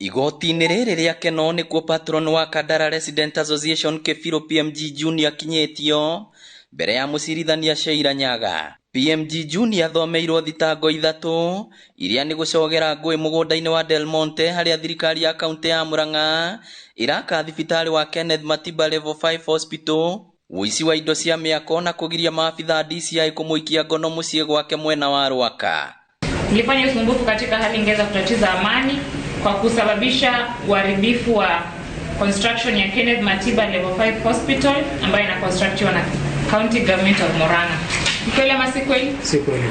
Igoti-inĩ rĩrĩ rĩa Keno nĩkuo patron wa Kandara Resident Association Kĩbirũ PMG Junior kinyĩtio mbere ya mũcirithania Sheila Nyaga. PMG Junior thomeirwo thitango ithatũ iria nĩ gũcogera ngũĩ mũgũnda-inĩ wa Delmmonte harĩa thirikari ya kaunti ya Murang'a iraka thibitarĩ wa Kenneth Matiba Level 5 Hospital, ũici wa indo cia mĩako na kũgiria maafitha DCI kũmũikia ngono mũciĩ gwake mwena wa Rwaka. Nilifanya usumbufu katika hali ingeweza kutatiza amani kwa kusababisha uharibifu wa construction ya Kenneth Matiba Level 5 Hospital ambayo ina constructiwa na County Government of Murang'a. Kweli ama si kweli? Si kweli.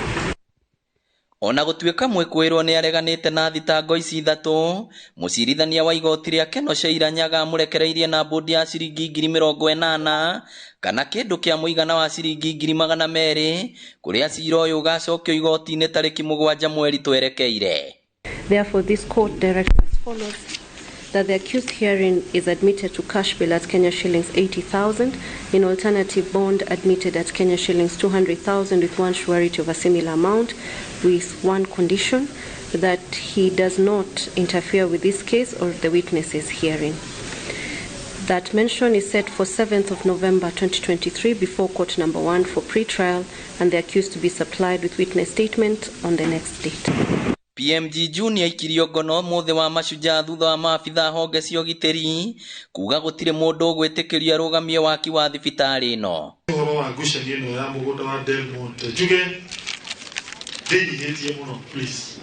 Ona gũtuĩka mwĩkũĩrwo nĩ areganĩte na thitango ici ithatũ, mũcirithania wa igoti rĩa Keno Sheila Nyaga amũrekereirie na bodi ya ciringi 80,000 kana kĩndũ kĩa mũigana wa ciringi 200,000 kũrĩa cira ũyũ ũgacokio igoti-inĩ tarĩki 7 mweri twerekeire. Therefore, this court directs as follows: that the accused herein is admitted to cash bail at Kenya shillings 80,000, in alternative bond admitted at Kenya shillings 200,000 with one surety of a similar amount, with one condition, that he does not interfere with this case or the witnesses herein. That mention is set for 7th of November 2023 before court number 1 for pre-trial, and the accused to be supplied with witness statement on the next date. PMG Junior ikirio ngono mũthĩ wa macujaa thutha wa maabitha honge cia ũgitĩri kuga gũtirĩ mũndũ ũgwĩtĩkĩria rũgamie waki wa thibitarĩ ĩno. Ũhoro wa ngucanio ĩno ya mũgũnda wa Delmmonte njuge ndĩnyihĩtie mũno please.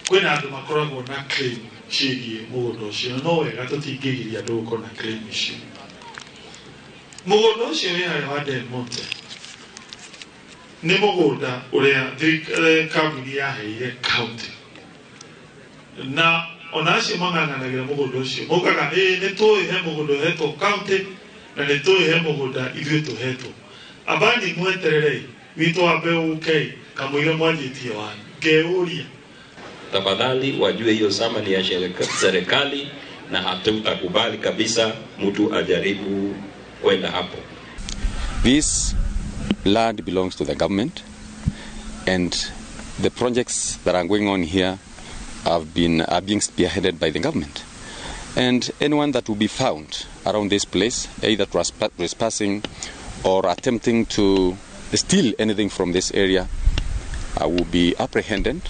Kwĩna andũ makoragwo na claim ciĩgiĩ mũgũnda ũcio, no wega tũtingĩgiria andũ gũkorwo na claim icio. Mũgũnda ũcio wĩ harĩa wa Delmmonte nĩ mũgũnda ũrĩa kambuni yaheire county, na ona acio mang'ang'anagĩra mũgũnda ũcio maugaga nĩ tũĩ he mũgũnda ũhetwo county na nĩ tũĩ he mũgũnda ithuĩ tũhetwo. Abani mweterere witũ wa mbeũ ũkei kamũira mwanjĩtie wanyu ngeuria. Tafadhali wajue hiyo sama ni ya serikali na hatutakubali kabisa mtu ajaribu kwenda hapo. This land belongs to the government, and the projects that are going on here are being spearheaded by the government. And anyone that will be found around this place, either trespassing or attempting to steal anything from this area, will be apprehended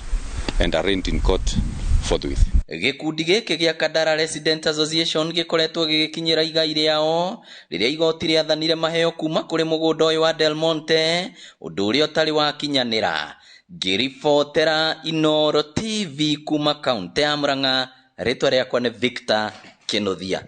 and arraigned in court forthwith. Gĩkundi gĩkĩ gĩa Kandara Resident Association gĩkoretwo gĩgĩkinyĩra igai rĩao rĩrĩa igoti rĩathanire maheo kuma kũrĩ mũgũnda ũyũ wa Delmmonte, ũndũ ũrĩa ũtarĩ wakinyanĩra. Ngĩribotera Inooro TV kuma kaunti ya Murang'a, rĩtwa rĩakwa nĩ Victor Kĩnuthia.